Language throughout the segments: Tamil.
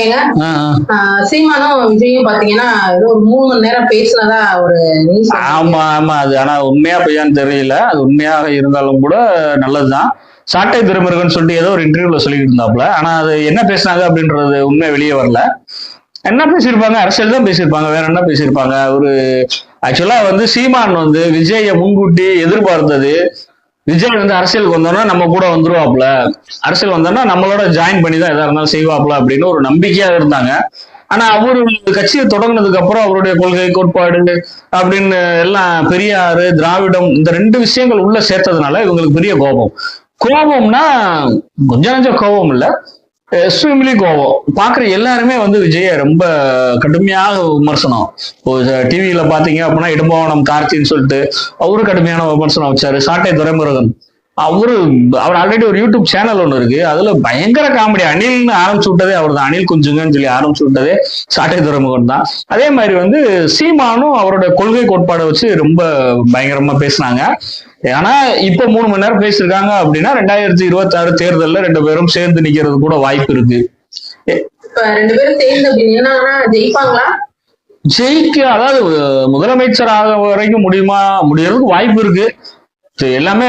ஏங்க சீமானும் விஜயும் பாத்தீங்கன்னா ஏதோ ஒரு 3 மணி நேரம் பேசினதா ஒரு நியூஸ். ஆமா ஆமா, அது ஆனா உண்மையா பொய்யான்னு தெரியல. அது உண்மையாக இருந்தாலும் கூட நல்லதுதான். சாட்டை துரைமுருகன் சொல்லிட்டு ஏதோ ஒரு இன்டர்வியூல சொல்லிட்டு இருந்தாப்ல. ஆனா அது என்ன பேசினாங்க அப்படின்றது உண்மை வெளியே வரல. என்ன பேசியிருப்பாங்க, அரசியல் தான் பேசியிருப்பாங்க, வேற என்ன பேசியிருப்பாங்க. ஒரு ஆக்சுவலா வந்து சீமான் வந்து விஜய முன்கூட்டி எதிர்பார்த்தது, விஜய் வந்து அரசியலுக்கு வந்தோம்னா நம்ம கூட வந்துருவாப்ல, அரசியல் வந்தோம்னா நம்மளோட ஜாயின் பண்ணி தான் எதா இருந்தாலும் செய்வாப்ல அப்படின்னு ஒரு நம்பிக்கையா இருந்தாங்க. ஆனா அவரு கட்சியை தொடங்கினதுக்கு அப்புறம் அவருடைய கொள்கை கோட்பாடு அப்படின்னு எல்லாம் பெரியாரு திராவிடம் இந்த 2 விஷயங்கள் உள்ள சேர்த்ததுனால இவங்களுக்கு பெரிய கோபம். கோபம்னா கொஞ்சம் நஞ்சம் கோபம் இல்ல, எக்ஸ்ட்ரீம்லி கோபம். பாக்குற எல்லாருமே வந்து விஜய ரொம்ப கடுமையாக விமர்சனம். டிவியில பாத்தீங்க அப்படின்னா இடும்பவனம் கார்த்தின்னு சொல்லிட்டு அவரு கடுமையான விமர்சனம் வச்சாரு. சாட்டை துரைமுருகன் அவர் ஆல்ரெடி ஒரு யூடியூப் சேனல் ஒண்ணு இருக்கு, அதுல பயங்கர காமெடி. அணில்னு ஆரம்பிச்சு விட்டதே அவர் தான், அணில் குஞ்சுங்கன்னு சொல்லி ஆரம்பிச்சு விட்டதே சாட்டை துரைமுருகன் தான். அதே மாதிரி வந்து சீமானும் அவரோட கொள்கை கோட்பாடை வச்சு ரொம்ப பயங்கரமா பேசினாங்க. ஆனா இப்ப 3 மணி நேரம் பேசிருக்காங்க அப்படின்னா 2026 தேர்தல்ல 2 பேரும் சேர்ந்து நிக்கிறது கூட வாய்ப்பு இருக்கு. இப்ப 2 பேரும் சேர்ந்து அப்படின்னா ஜெயிப்பாங்களா? அதாவது முதலமைச்சர் ஆக வரைக்கும் முடியறதுக்கு வாய்ப்பு இருக்கு. எல்லாமே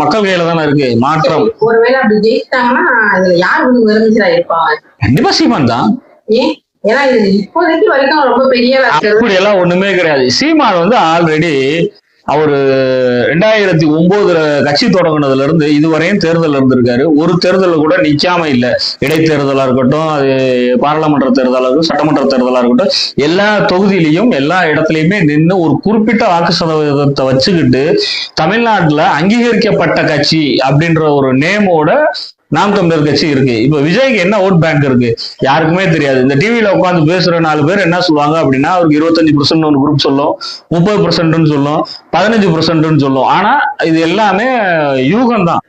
மக்கள் கையில தானே இருக்கு மாற்றம். ஒருவேளை அப்படி ஜெயிச்சிட்டாங்கன்னா இதுல யார் முதலமைச்சரா இருப்பாங்க? கண்டிப்பா சீமான் தான். ஏன்னா இது இப்போதைக்கு வரைக்கும் ரொம்ப பெரிய அப்படி எல்லாம் ஒண்ணுமே கிடையாது. சீமான் வந்து ஆல்ரெடி அவரு 2009 கட்சி தொடங்கினதுல இருந்து இதுவரையும் தேர்தல் இருந்திருக்காரு. ஒரு தேர்தல் கூட நிக்காம இல்ல. இடைத்தேர்தலா இருக்கட்டும், அது பாராளுமன்ற தேர்தலா இருக்கட்டும், சட்டமன்ற தேர்தலா இருக்கட்டும், எல்லா தொகுதியிலையும் எல்லா இடத்துலயுமே நின்று ஒரு குறிப்பிட்ட வாக்கு சதவீதத்தை வச்சுக்கிட்டு தமிழ்நாட்டுல அங்கீகரிக்கப்பட்ட கட்சி அப்படின்ற ஒரு நேமோட நாம் தமிழர் கட்சி இருக்கு. இப்ப விஜய்க்கு என்ன ஓட் பேங்க் இருக்கு யாருக்குமே தெரியாது. இந்த டிவியில உட்காந்து பேசுற 4 பேர் என்ன சொல்லுவாங்க அப்படின்னா அவருக்கு 25% ஒரு குரூப் சொல்லும், 30% சொல்லும், 15% சொல்லும். ஆனா இது எல்லாமே யூகம் தான்,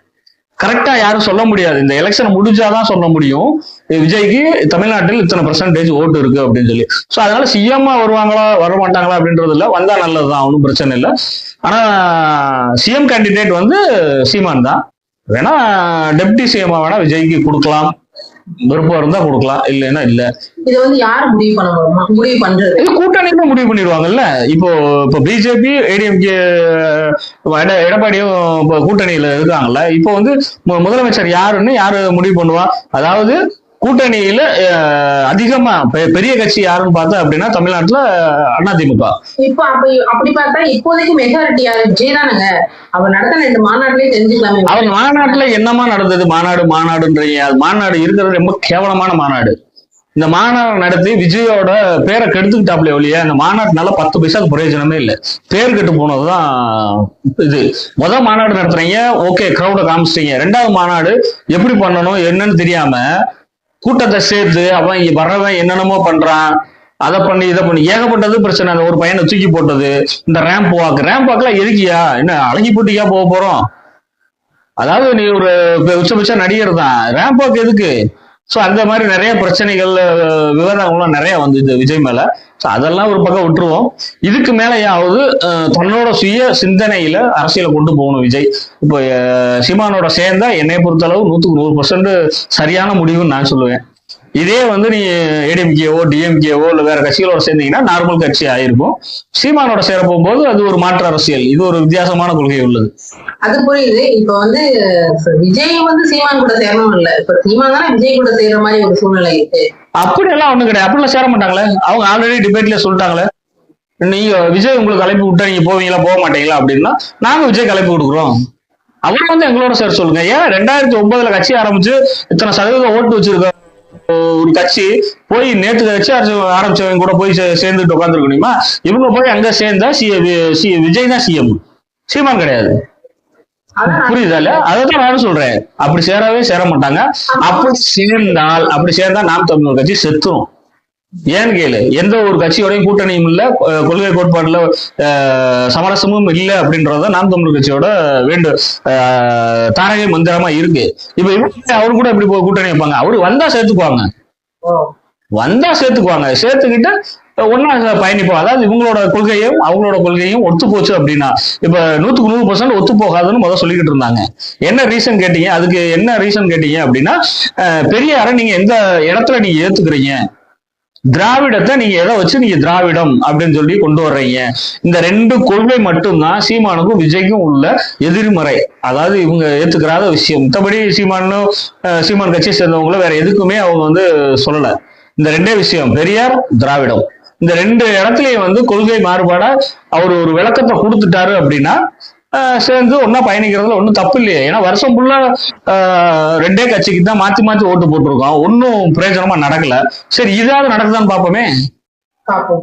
கரெக்டா யாரும் சொல்ல முடியாது. இந்த எலெக்ஷன் முடிஞ்சாதான் சொல்ல முடியும் விஜய்க்கு தமிழ்நாட்டில் இத்தனை % ஓட்டு இருக்கு அப்படின்னு சொல்லி. சோ அதனால சிஎம்மா வருவாங்களா வர மாட்டாங்களா அப்படின்றது இல்ல, வந்தா நல்லதுதான், ஒன்றும் பிரச்சனை இல்லை. ஆனா சிஎம் கேண்டிடேட் வந்து சீமான் தான். வேணா டெப்டி சிஎம் வேணா விஜய்க்கு கொடுக்கலாம், விருப்பம் இருந்தா கொடுக்கலாம், இல்லைன்னா இல்ல. இது வந்து யாரு முடிவு பண்றது? கூட்டணியில முடிவு பண்ணிடுவாங்கல்ல. இப்போ பிஜேபி ஏடிஎம்கே எடப்பாடியும் கூட்டணியில இருக்காங்கல்ல. இப்போ வந்து முதலமைச்சர் யாருன்னு யாரு முடிவு பண்ணுவா? அதாவது கூட்டணியில அதிகமா பெரிய கட்சி யாருன்னு பார்த்தா அப்படின்னா தமிழ்நாட்டுல அதிமுக. இப்ப அப்படி பார்த்தா இப்போதைக்கு மெஜாரிட்டி யாரு? விஜய் தானுங்க. அவர் நடத்தின இந்த மாநாட்டிலே தெரிஞ்சுக்கலாமே. அவர் மாநாட்டுல என்னமா நடந்தது? மாநாடுன்றீங்க, மாநாடு இருக்கிறது ரொம்ப கேவலமான மாநாடு. இந்த மாநாடு நடத்தி விஜயோட பேரை கெடுத்துக்கிட்டாப்ல ஒழிய அந்த மாநாட்டுனால 10 பைசாக்கு பிரயோஜனமே இல்லை. பேர் கெட்டு போனதுதான் இது. மாநாடு நடத்துறீங்க, ஓகே, கிரௌட காமிச்சிட்டீங்க. 2வது மாநாடு எப்படி பண்ணணும் என்னன்னு தெரியாம கூட்டத்தை சேர்த்து அவன் இங்க வர்றவன் என்னென்னமோ பண்றான், அதை பண்ணி இதை பண்ணி ஏகப்பட்டது பிரச்சனை. அந்த ஒரு பையனை தூக்கி போட்டது, இந்த ரேம்ப் வாக்லாம் எதுக்கியா? என்ன அழகி போட்டிக்கா போக போறோம்? அதாவது நீ ஒரு உச்சபட்ச நடிகர் தான், ரேம்ப் வாக் எதுக்கு? சோ அந்த மாதிரி நிறைய பிரச்சனைகள் விவாதங்கள்லாம் நிறைய வந்து விஜய் மேல. சோ அதெல்லாம் ஒரு பக்கம் விட்டுருவோம். இதுக்கு மேலேயாவது தன்னோட சுய சிந்தனையில அரசியலை கொண்டு போகணும் விஜய். இப்போ சீமானோட சேர்ந்தா என்னை பொறுத்தளவு 100% சரியான முடிவுன்னு நான் சொல்லுவேன். இதே வந்து நீ ஏடிஎம்கேவோ டிஎம்கேவோ இல்ல வேற கட்சிகளோட சேர்ந்தீங்கன்னா நார்மல் கட்சி ஆயிருக்கும். சீமானோட சேர போகும்போது அது ஒரு மாற்று அரசியல், இது ஒரு வித்தியாசமான கொள்கை உள்ளது. அது புரியுது. இப்ப வந்து விஜய் வந்து சீமான் கூட சேரணும் இல்ல, இப்ப சீமான் தானே விஜய் கூட சேர்ற மாதிரி ஒரு சூழ்நிலை இருக்கு. அப்படி எல்லாம் ஒண்ணும் கிடையாது, அப்படிலாம் சேர மாட்டாங்களே. அவங்க ஆல்ரெடி டிபேட்ல சொல்லிட்டாங்களே, நீங்க விஜய் உங்களுக்கு அழைப்பு விட்டா நீங்க போவீங்களா போக மாட்டீங்களா அப்படின்னா நாங்க விஜய் அழைப்பு கொடுக்குறோம், அவர் வந்து எங்களோட சேர சொல்லுங்க. ஏன் 2009 கட்சி ஆரம்பிச்சு இத்தனை சதவீதம் ஓட்டு வச்சிருக்க ஒரு கட்சி போய் நேற்று கட்சி ஆரம்பிச்சவங்க கூட போய் சேர்ந்துட்டு உட்காந்துருக்கணுமா? இவங்க போய் அங்க சேர்ந்தா விஜய் தான் சிஎம், சீமான் கிடையாது. புரியுதா? அதான் நானும் சொல்றேன், அப்படி சேர மாட்டாங்க. அப்படி சேர்ந்தா நாம் தமிழர் கட்சி செத்துரும். ஏன்னு கேளு, எந்த ஒரு கட்சியோடையும் கூட்டணியும் இல்ல, கொள்கை கோட்பாடுல சமரசமும் இல்லை அப்படின்றத நாம் தமிழர் கட்சியோட தாரகை மந்திரமா இருக்கு. இப்ப அவரு கூட எப்படி கூட்டணி வைப்பாங்க? அவரு வந்தா சேர்த்துக்குவாங்க, சேர்த்துக்கிட்டு ஒன்னா பயணிப்போம். அதாவது இவங்களோட கொள்கையும் அவங்களோட கொள்கையும் ஒத்து போச்சு அப்படின்னா, இப்ப 100% ஒத்து போகாதுன்னு முதல்ல சொல்லிக்கிட்டு இருந்தாங்க. என்ன ரீசன் கேட்டீங்க, அதுக்கு என்ன ரீசன் கேட்டீங்க அப்படின்னா, பெரியாரை நீங்க எந்த இடத்துல நீங்க ஏத்துக்கிறீங்க, திராவிடத்தை நீங்க எதை வச்சு நீங்க திராவிடம் அப்படின்னு சொல்லி கொண்டு வர்றீங்க. இந்த 2 கொள்கை மட்டும்தான் சீமானுக்கும் விஜய்க்கும் உள்ள எதிர்மறை. அதாவது இவங்க ஏத்துக்கிறாத விஷயம். மத்தபடி சீமான் கட்சியை சேர்ந்தவங்களும் வேற எதுக்குமே அவங்க வந்து சொல்லல. இந்த 2 விஷயம், பெரியார், திராவிடம், இந்த 2 இடத்துலயும் கொள்கை மாறுபாடா அவர் ஒரு விளக்கத்தை கொடுத்துட்டாரு அப்படின்னா சேர்ந்து ஒன்னா பயணிக்கிறதுல ஒன்றும் தப்பு இல்லையே. ஏன்னா வருஷம் ஃபுல்லா 2 கட்சிக்கு தான் மாத்தி மாத்தி ஓட்டு போட்டிருக்கோம், ஒன்னும் பிரயோஜனமா நடக்கல. சரி, இதாவது நடக்குதான்னு பாப்போமே. பார்ப்போம்.